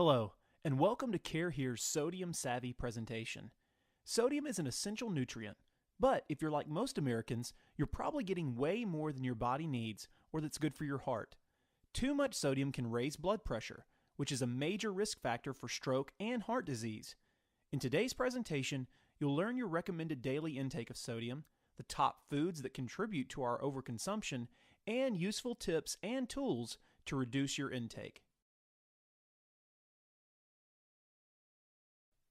Hello, and welcome to Care Here's Sodium Savvy presentation. Sodium is an essential nutrient, but if you're like most Americans, you're probably getting way more than your body needs or that's good for your heart. Too much sodium can raise blood pressure, which is a major risk factor for stroke and heart disease. In today's presentation, you'll learn your recommended daily intake of sodium, the top foods that contribute to our overconsumption, and useful tips and tools to reduce your intake.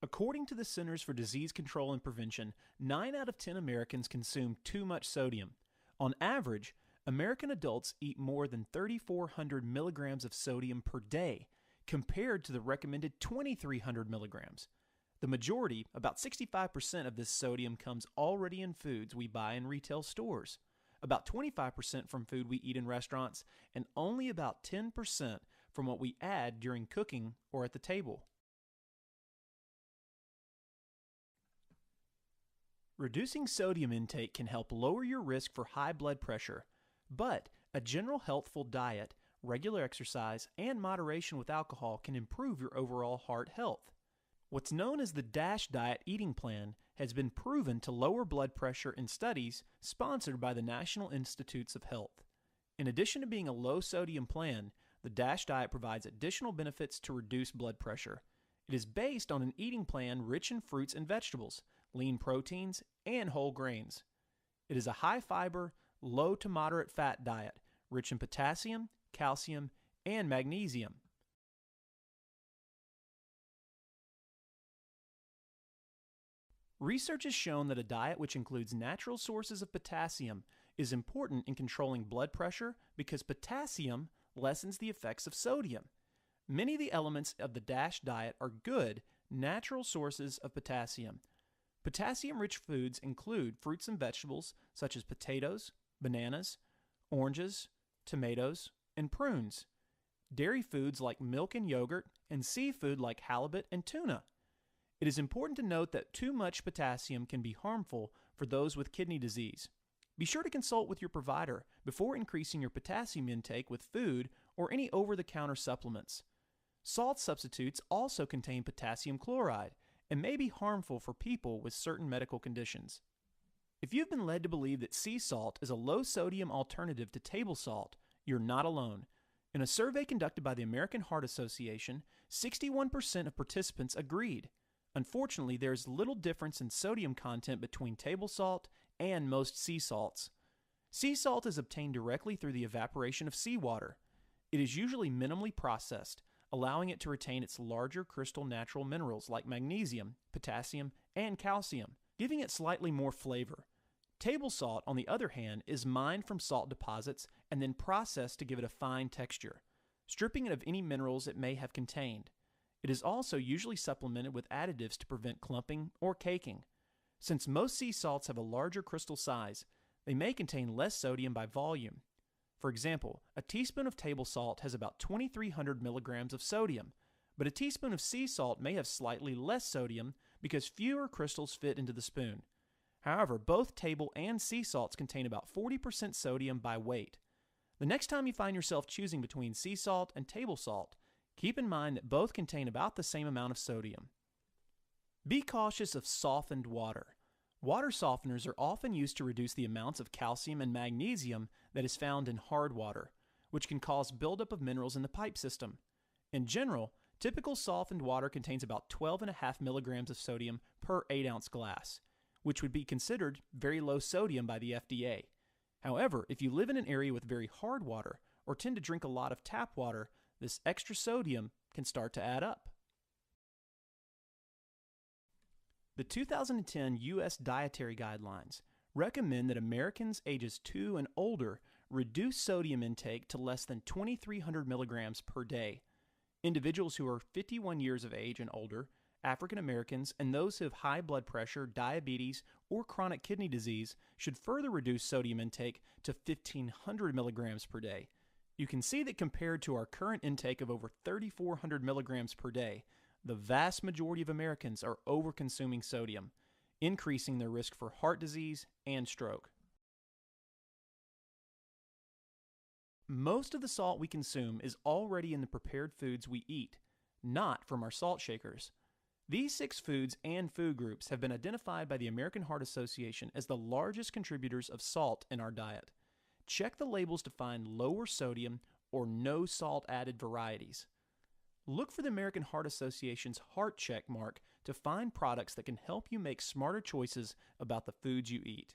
According to the Centers for Disease Control and Prevention, 9 out of 10 Americans consume too much sodium. On average, American adults eat more than 3,400 milligrams of sodium per day, compared to the recommended 2,300 milligrams. The majority, about 65% of this sodium, comes already in foods we buy in retail stores, about 25% from food we eat in restaurants, and only about 10% from what we add during cooking or at the table. Reducing sodium intake can help lower your risk for high blood pressure, but a general healthful diet, regular exercise, and moderation with alcohol can improve your overall heart health. What's known as the DASH diet eating plan has been proven to lower blood pressure in studies sponsored by the National Institutes of Health. In addition to being a low-sodium plan, the DASH diet provides additional benefits to reduce blood pressure. It is based on an eating plan rich in fruits and vegetables, lean proteins, and whole grains. It is a high-fiber, low to moderate fat diet, rich in potassium, calcium, and magnesium. Research has shown that a diet which includes natural sources of potassium is important in controlling blood pressure because potassium lessens the effects of sodium. Many of the elements of the DASH diet are good, natural sources of potassium. Potassium-rich foods include fruits and vegetables such as potatoes, bananas, oranges, tomatoes, and prunes, dairy foods like milk and yogurt, and seafood like halibut and tuna. It is important to note that too much potassium can be harmful for those with kidney disease. Be sure to consult with your provider before increasing your potassium intake with food or any over-the-counter supplements. Salt substitutes also contain potassium chloride and may be harmful for people with certain medical conditions. If you've been led to believe that sea salt is a low-sodium alternative to table salt, you're not alone. In a survey conducted by the American Heart Association, 61% of participants agreed. Unfortunately, there is little difference in sodium content between table salt and most sea salts. Sea salt is obtained directly through the evaporation of seawater. It is usually minimally processed, allowing it to retain its larger crystal natural minerals like magnesium, potassium, and calcium, giving it slightly more flavor. Table salt, on the other hand, is mined from salt deposits and then processed to give it a fine texture, stripping it of any minerals it may have contained. It is also usually supplemented with additives to prevent clumping or caking. Since most sea salts have a larger crystal size, they may contain less sodium by volume. For example, a teaspoon of table salt has about 2,300 milligrams of sodium, but a teaspoon of sea salt may have slightly less sodium because fewer crystals fit into the spoon. However, both table and sea salts contain about 40% sodium by weight. The next time you find yourself choosing between sea salt and table salt, keep in mind that both contain about the same amount of sodium. Be cautious of softened water. Water softeners are often used to reduce the amounts of calcium and magnesium that is found in hard water, which can cause buildup of minerals in the pipe system. In general, typical softened water contains about 12.5 milligrams of sodium per 8-ounce glass, which would be considered very low sodium by the FDA. However, if you live in an area with very hard water or tend to drink a lot of tap water, this extra sodium can start to add up. The 2010 U.S. Dietary Guidelines recommend that Americans ages 2 and older reduce sodium intake to less than 2,300 milligrams per day. Individuals who are 51 years of age and older, African Americans, and those who have high blood pressure, diabetes, or chronic kidney disease should further reduce sodium intake to 1,500 milligrams per day. You can see that compared to our current intake of over 3,400 milligrams per day, the vast majority of Americans are overconsuming sodium, increasing their risk for heart disease and stroke. Most of the salt we consume is already in the prepared foods we eat. not from our salt shakers. These 6 foods and food groups have been identified by the American Heart Association as the largest contributors of salt in our diet. Check the labels to find lower sodium or no salt added varieties. Look for the American Heart Association's Heart Check mark to find products that can help you make smarter choices about the foods you eat.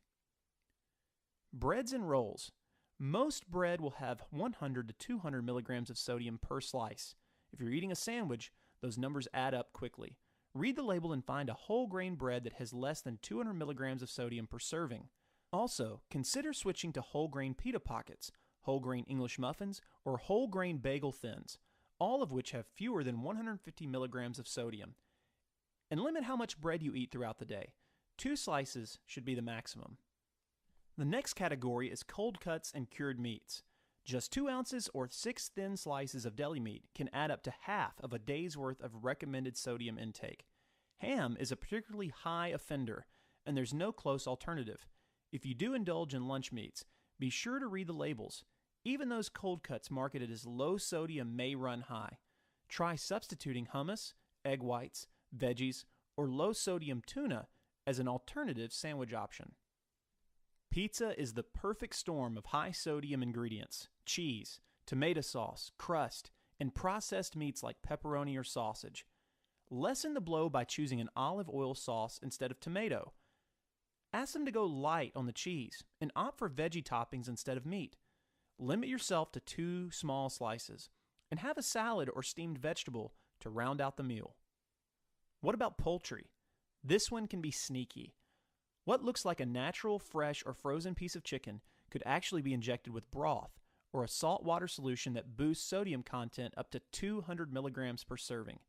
Breads and rolls. Most bread will have 100 to 200 milligrams of sodium per slice. If you're eating a sandwich, those numbers add up quickly. Read the label and find a whole grain bread that has less than 200 milligrams of sodium per serving. Also, consider switching to whole grain pita pockets, whole grain English muffins, or whole grain bagel thins, all of which have fewer than 150 milligrams of sodium. And limit how much bread you eat throughout the day. 2 slices should be the maximum. The next category is cold cuts and cured meats. Just 2 ounces or 6 thin slices of deli meat can add up to half of a day's worth of recommended sodium intake. Ham is a particularly high offender, and there's no close alternative. If you do indulge in lunch meats, be sure to read the labels. Even those cold cuts marketed as low sodium may run high. Try substituting hummus, egg whites, veggies, or low sodium tuna as an alternative sandwich option. Pizza is the perfect storm of high sodium ingredients: cheese, tomato sauce, crust, and processed meats like pepperoni or sausage. Lessen the blow by choosing an olive oil sauce instead of tomato. Ask them to go light on the cheese and opt for veggie toppings instead of meat. Limit yourself to 2 small slices and have a salad or steamed vegetable to round out the meal. What about poultry? This one can be sneaky. What looks like a natural, fresh, or frozen piece of chicken could actually be injected with broth or a saltwater solution that boosts sodium content up to 200 milligrams per serving.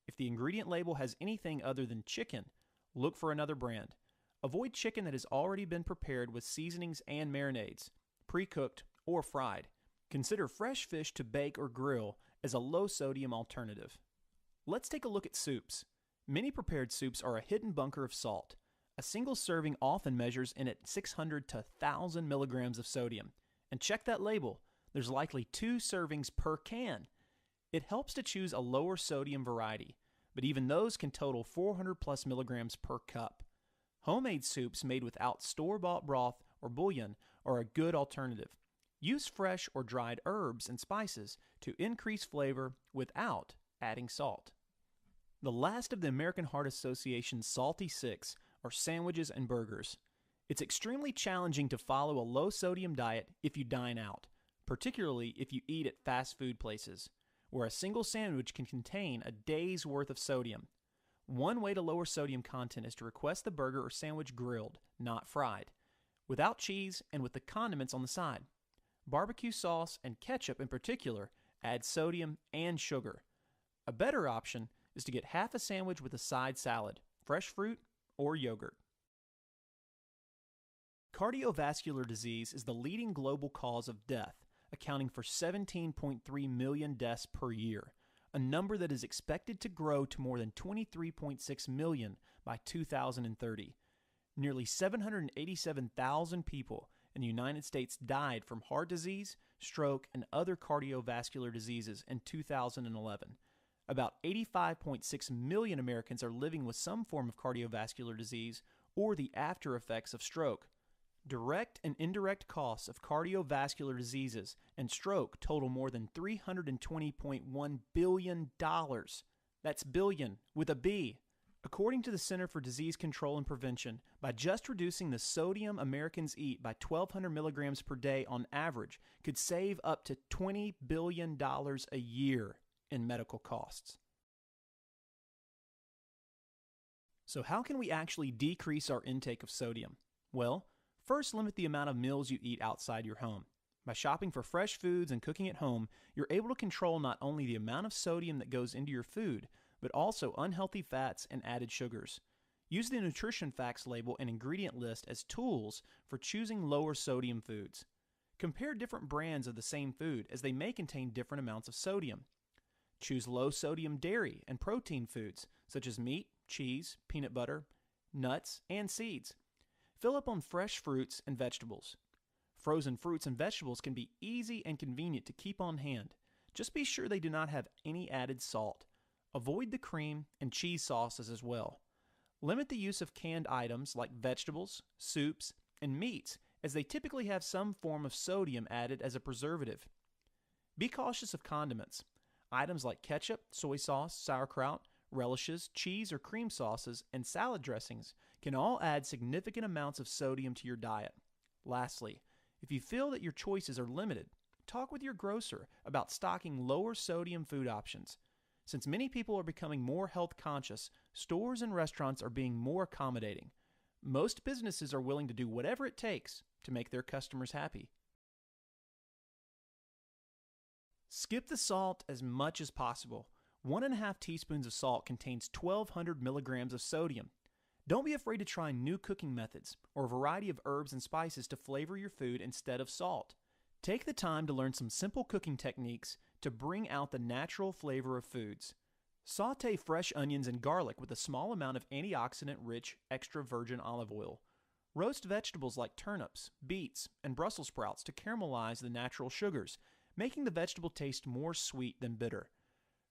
If the ingredient label has anything other than chicken, look for another brand. Avoid chicken that has already been prepared with seasonings and marinades, pre-cooked or fried. Consider fresh fish to bake or grill as a low-sodium alternative. Let's take a look at soups. Many prepared soups are a hidden bunker of salt. A single serving often measures in at 600 to 1,000 milligrams of sodium. And check that label. There's likely 2 servings per can. It helps to choose a lower sodium variety, but even those can total 400 plus milligrams per cup. Homemade soups made without store-bought broth or bouillon are a good alternative. Use fresh or dried herbs and spices to increase flavor without adding salt. The last of the American Heart Association's Salty 6 are sandwiches and burgers. It's extremely challenging to follow a low-sodium diet if you dine out, particularly if you eat at fast food places, where a single sandwich can contain a day's worth of sodium. One way to lower sodium content is to request the burger or sandwich grilled, not fried, without cheese and with the condiments on the side. Barbecue sauce and ketchup in particular add sodium and sugar. A better option is to get half a sandwich with a side salad, fresh fruit, or yogurt. Cardiovascular disease is the leading global cause of death, accounting for 17.3 million deaths per year, a number that is expected to grow to more than 23.6 million by 2030. Nearly 787,000 people in the United States died from heart disease, stroke, and other cardiovascular diseases in 2011. About 85.6 million Americans are living with some form of cardiovascular disease or the after effects of stroke. Direct and indirect costs of cardiovascular diseases and stroke total more than $320.1 billion. That's billion with a B. According to the Center for Disease Control and Prevention, by just reducing the sodium Americans eat by 1,200 milligrams per day on average, could save up to $20 billion a year in medical costs. So how can we actually decrease our intake of sodium? Well, first limit the amount of meals you eat outside your home. By shopping for fresh foods and cooking at home, you're able to control not only the amount of sodium that goes into your food, but also unhealthy fats and added sugars. Use the nutrition facts label and ingredient list as tools for choosing lower sodium foods. Compare different brands of the same food as they may contain different amounts of sodium. Choose low-sodium dairy and protein foods, such as meat, cheese, peanut butter, nuts, and seeds. Fill up on fresh fruits and vegetables. Frozen fruits and vegetables can be easy and convenient to keep on hand. Just be sure they do not have any added salt. Avoid the cream and cheese sauces as well. Limit the use of canned items like vegetables, soups, and meats, as they typically have some form of sodium added as a preservative. Be cautious of condiments. Items like ketchup, soy sauce, sauerkraut, relishes, cheese or cream sauces, and salad dressings can all add significant amounts of sodium to your diet. Lastly, if you feel that your choices are limited, talk with your grocer about stocking lower sodium food options. Since many people are becoming more health conscious, stores and restaurants are being more accommodating. Most businesses are willing to do whatever it takes to make their customers happy. Skip the salt as much as possible. 1.5 teaspoons of salt contains 1,200 milligrams of sodium. Don't be afraid to try new cooking methods or a variety of herbs and spices to flavor your food instead of salt. Take the time to learn some simple cooking techniques to bring out the natural flavor of foods. Sauté fresh onions and garlic with a small amount of antioxidant-rich extra virgin olive oil. Roast vegetables like turnips, beets, and Brussels sprouts to caramelize the natural sugars, making the vegetable taste more sweet than bitter.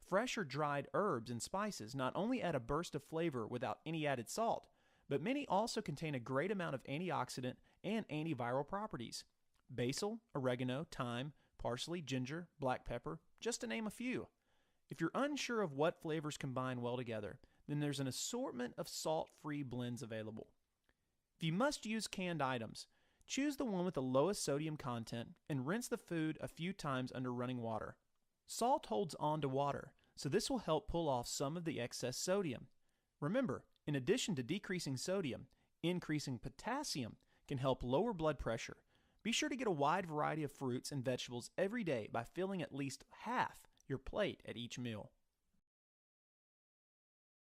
Fresh or dried herbs and spices not only add a burst of flavor without any added salt, but many also contain a great amount of antioxidant and antiviral properties. Basil, oregano, thyme, parsley, ginger, black pepper, just to name a few. If you're unsure of what flavors combine well together, then there's an assortment of salt-free blends available. If you must use canned items, choose the one with the lowest sodium content and rinse the food a few times under running water. Salt holds on to water, so this will help pull off some of the excess sodium. Remember, in addition to decreasing sodium, increasing potassium can help lower blood pressure. Be sure to get a wide variety of fruits and vegetables every day by filling at least half your plate at each meal.